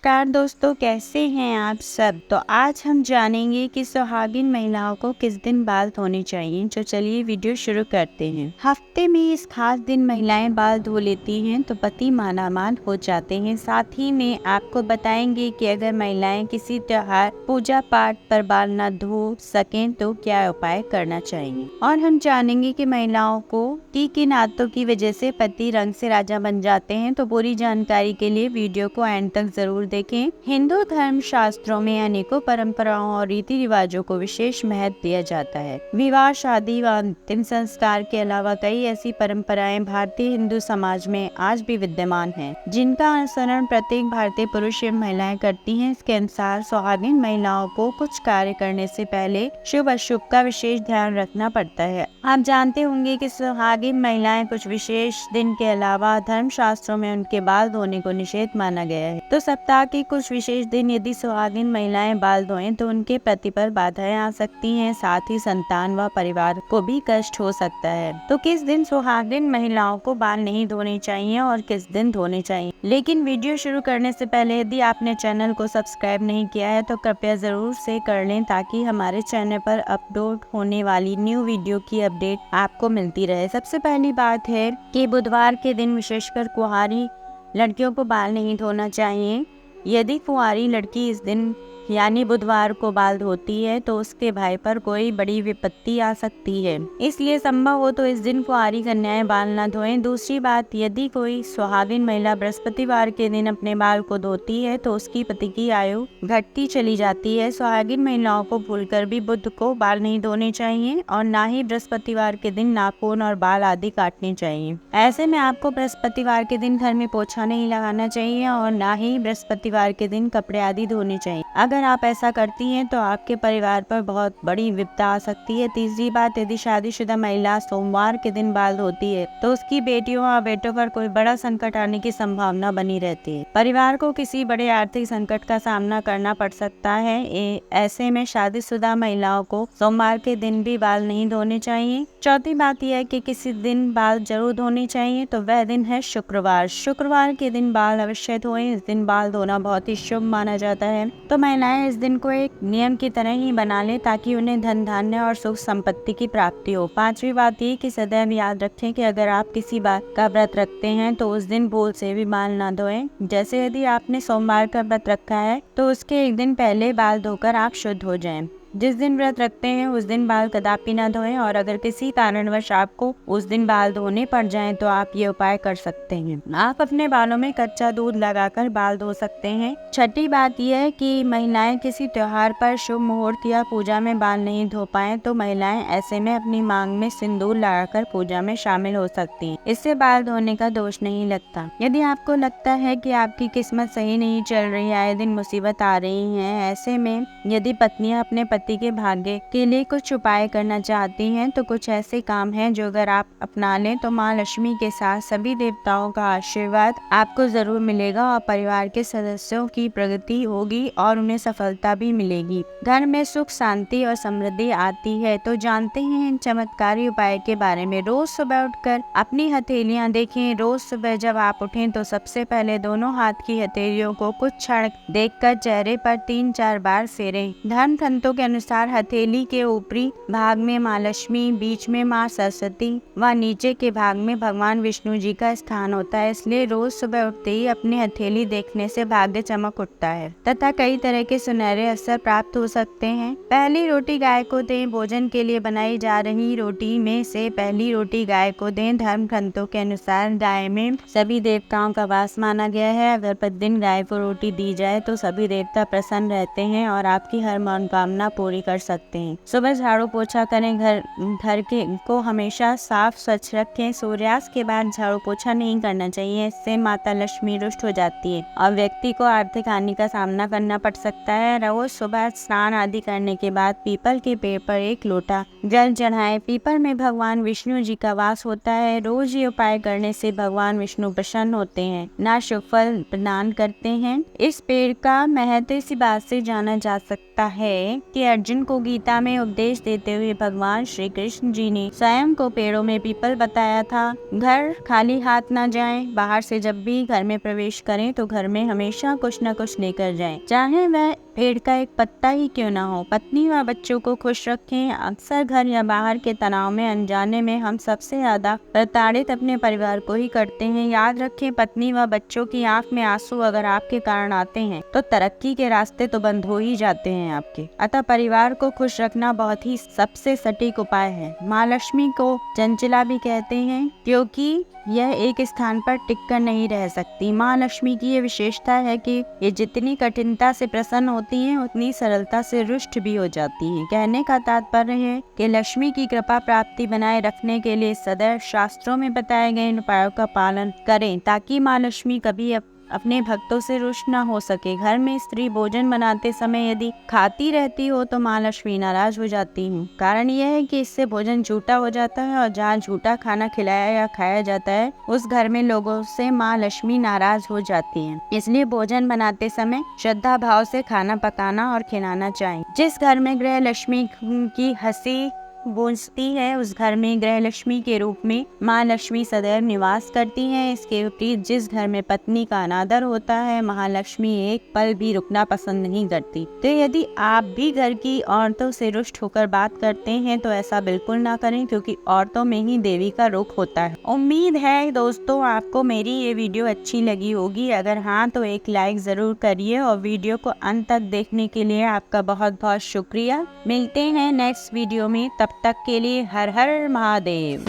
नमस्कार दोस्तों, कैसे हैं आप सब। तो आज हम जानेंगे कि सुहागिन महिलाओं को किस दिन बाल धोने चाहिए। तो चलिए वीडियो शुरू करते हैं। हफ्ते में इस खास दिन महिलाएं बाल धो लेती हैं तो पति मालामाल हो जाते हैं। साथ ही में आपको बताएंगे कि अगर महिलाएं किसी त्योहार पूजा पाठ पर बाल न धो सकें तो क्या उपाय करना चाहिए। और हम जानेंगे कि महिलाओं को किन आदतों की वजह से पति रंग से राजा बन जाते हैं। तो पूरी जानकारी के लिए वीडियो को एंड तक जरूर देखें। हिंदू धर्म शास्त्रों में अनेकों परंपराओं और रीति रिवाजों को विशेष महत्व दिया जाता है। विवाह, शादी व अंतिम संस्कार के अलावा कई ऐसी परंपराएं भारतीय हिंदू समाज में आज भी विद्यमान हैं, जिनका अनुसरण प्रत्येक भारतीय पुरुष एवं महिलाएं करती हैं। इसके अनुसार सुहागिन महिलाओं को कुछ कार्य करने से पहले शुभ अशुभ का विशेष ध्यान रखना पड़ता है। आप जानते होंगे कि सुहागिन महिलाएं कुछ विशेष दिन के अलावा धर्म शास्त्रों में उनके बाल धोने को निषेध माना गया है। तो सप्ताह के कुछ विशेष दिन यदि सुहागिन महिलाएं बाल धोएं तो उनके पति पर बाधाएं आ सकती हैं, साथ ही संतान व परिवार को भी कष्ट हो सकता है। तो किस दिन सुहागिन महिलाओं को बाल नहीं धोने चाहिए और किस दिन धोने चाहिए। लेकिन वीडियो शुरू करने से पहले यदि आपने चैनल को सब्सक्राइब नहीं किया है तो कृपया जरूर से कर लें, ताकि हमारे चैनल पर अपलोड होने वाली न्यू वीडियो की अपडेट आपको मिलती रहे। सबसे पहली बात है कि बुधवार के दिन विशेषकर कुंवारी लड़कियों को बाल नहीं धोना चाहिए। यदि कुंवारी लड़की इस दिन यानी बुधवार को बाल धोती है तो उसके भाई पर कोई बड़ी विपत्ति आ सकती है, इसलिए संभव हो तो इस दिन कुंवारी कन्याएं बाल न धोएं। दूसरी बात, यदि कोई सुहागिन महिला बृहस्पतिवार के दिन अपने बाल को धोती है तो उसकी पति की आयु घटती चली जाती है। सुहागिन महिलाओं को भूलकर भी बुध को बाल नहीं धोने चाहिए और न ही बृहस्पतिवार के दिन नाखून और बाल आदि काटने चाहिए। ऐसे में आपको बृहस्पतिवार के दिन घर में पोछा नहीं लगाना चाहिए और न ही बृहस्पतिवार के दिन कपड़े आदि धोने चाहिए। अगर आप ऐसा करती हैं तो आपके परिवार पर बहुत बड़ी विपदा आ सकती है। तीसरी बात, यदि शादीशुदा महिला सोमवार के दिन बाल धोती है तो उसकी बेटियों और बेटों पर कोई बड़ा संकट आने की संभावना बनी रहती है। परिवार को किसी बड़े आर्थिक संकट का सामना करना पड़ सकता है। ऐसे में शादीशुदा महिलाओं को सोमवार के दिन भी बाल नहीं धोने चाहिए। चौथी बात यह है कि किसी दिन बाल जरूर धोने चाहिए, तो वह दिन है शुक्रवार। शुक्रवार के दिन बाल अवश्य धोएं। इस दिन बाल धोना बहुत ही शुभ माना जाता है। तो महिलाएं इस दिन को एक नियम की तरह ही बना लें ताकि उन्हें धन धान्य और सुख संपत्ति की प्राप्ति हो। पांचवी बात ये कि सदैव याद रखें कि अगर आप किसी बात का व्रत रखते हैं तो उस दिन भूल से भी बाल न धोएं। जैसे यदि आपने सोमवार का व्रत रखा है तो उसके एक दिन पहले बाल धोकर आप शुद्ध हो जाएं। जिस दिन व्रत रखते हैं उस दिन बाल कदापि न धोएं, और अगर किसी कारणवश आपको उस दिन बाल धोने पड़ जाएं तो आप ये उपाय कर सकते हैं। आप अपने बालों में कच्चा दूध लगाकर बाल धो सकते हैं। छठी बात यह है कि महिलाएं किसी त्योहार पर शुभ मुहूर्त या पूजा में बाल नहीं धो पाए तो महिलाएं ऐसे में अपनी मांग में सिंदूर लगाकर पूजा में शामिल हो सकती हैं। इससे बाल धोने का दोष नहीं लगता। यदि आपको लगता है कि आपकी किस्मत सही नहीं चल रही, आए दिन मुसीबत आ रही है, ऐसे में यदि पत्नियां अपने पति के भाग्य के लिए कुछ उपाय करना चाहती हैं तो कुछ ऐसे काम हैं जो अगर आप अपना लें तो माँ लक्ष्मी के साथ सभी देवताओं का आशीर्वाद आपको जरूर मिलेगा और परिवार के सदस्यों की प्रगति होगी और उन्हें सफलता भी मिलेगी। घर में सुख, शांति और समृद्धि आती है। तो जानते हैं इन चमत्कारी उपाय के बारे में। रोज सुबह उठकर अपनी हथेलियां देखें। रोज सुबह जब आप उठें तो सबसे पहले दोनों हाथ की हथेलियों को कुछ क्षण देखकर चेहरे पर 3-4 बार फेरें। धर्म ग्रंथों के अनुसार हथेली के ऊपरी भाग में माँ लक्ष्मी, बीच में माँ सरस्वती व नीचे के भाग में भगवान विष्णु जी का स्थान होता है। इसलिए रोज सुबह उठते ही अपनी हथेली देखने से भाग्य चमक उठता है तथा कई तरह के सुनहरे अवसर प्राप्त हो सकते हैं। पहली रोटी गाय को दें। भोजन के लिए बनाई जा रही रोटी में से पहली रोटी गाय को दें। धर्म ग्रंथों के अनुसार गाय में सभी देवताओं का वास माना गया है। अगर प्रतिदिन गाय को रोटी दी जाए तो सभी देवता प्रसन्न रहते हैं और आपकी हर मनोकामना पूरी कर सकते हैं। सुबह झाड़ू पोछा करें। घर के को हमेशा साफ स्वच्छ रखें। सूर्यास्त के बाद झाड़ू पोछा नहीं करना चाहिए, इससे माता लक्ष्मी रुष्ट हो जाती है और व्यक्ति को आर्थिक हानि का सामना करना पड़ सकता है। रोज सुबह स्नान आदि करने के बाद पीपल के पेड़ पर 1 लोटा जल चढ़ाएं। पीपल में भगवान विष्णु जी का वास होता है। रोज ये उपाय करने से भगवान विष्णु प्रसन्न होते हैं, ना शुभ फल प्रदान करते हैं। इस पेड़ का महत्व इसी बात से जाना जा सकता है कि अर्जुन को गीता में उपदेश देते हुए भगवान श्री कृष्ण जी ने स्वयं को पेड़ों में पीपल बताया था। घर खाली हाथ न जाएं, बाहर से जब भी घर में प्रवेश करें तो घर में हमेशा कुछ न कुछ लेकर जाएं, चाहे वह पेड़ का एक पत्ता ही क्यों न हो। पत्नी व बच्चों को खुश रखें। अक्सर घर या बाहर के तनाव में अनजाने में हम सबसे ज्यादा प्रताड़ित अपने परिवार को ही करते हैं। याद रखें, पत्नी व बच्चों की आंख में आंसू अगर आपके कारण आते हैं तो तरक्की के रास्ते तो बंद हो ही जाते हैं आपके। अतः परिवार को खुश रखना बहुत ही सबसे सटीक उपाय है। माँ लक्ष्मी को चंचला भी कहते हैं क्योंकि यह एक स्थान पर टिककर नहीं रह सकती। माँ लक्ष्मी की ये विशेषता है कि ये जितनी कठिनता से प्रसन्न होती हैं उतनी सरलता से रुष्ट भी हो जाती हैं। कहने का तात्पर्य है कि लक्ष्मी की कृपा प्राप्ति बनाए रखने के लिए सदैव शास्त्रों में बताए गए इन उपायों का पालन करें ताकि माँ लक्ष्मी कभी अपने भक्तों से रुष्ट न हो सके। घर में स्त्री भोजन बनाते समय यदि खाती रहती हो तो माँ लक्ष्मी नाराज हो जाती हैं। कारण यह है कि इससे भोजन झूठा हो जाता है और जहाँ झूठा खाना खिलाया या खाया जाता है उस घर में लोगों से माँ लक्ष्मी नाराज हो जाती हैं। इसलिए भोजन बनाते समय श्रद्धा भाव से खाना पकाना और खिलाना चाहिए। जिस घर में गृह लक्ष्मी की हंसी गूंजती है उस घर में गृह लक्ष्मी के रूप में माँ लक्ष्मी सदैव निवास करती हैं। इसके विपरीत जिस घर में पत्नी का अनादर होता है महालक्ष्मी एक पल भी रुकना पसंद नहीं करती। तो यदि आप भी घर की औरतों से रुष्ट होकर बात करते हैं तो ऐसा बिल्कुल ना करें क्योंकि औरतों में ही देवी का रुख होता है। उम्मीद है दोस्तों आपको मेरी ये वीडियो अच्छी लगी होगी। अगर हाँ तो एक लाइक जरूर करिए और वीडियो को अंत तक देखने के लिए आपका बहुत बहुत शुक्रिया। मिलते हैं नेक्स्ट वीडियो में, तब तक के लिए हर हर महादेव।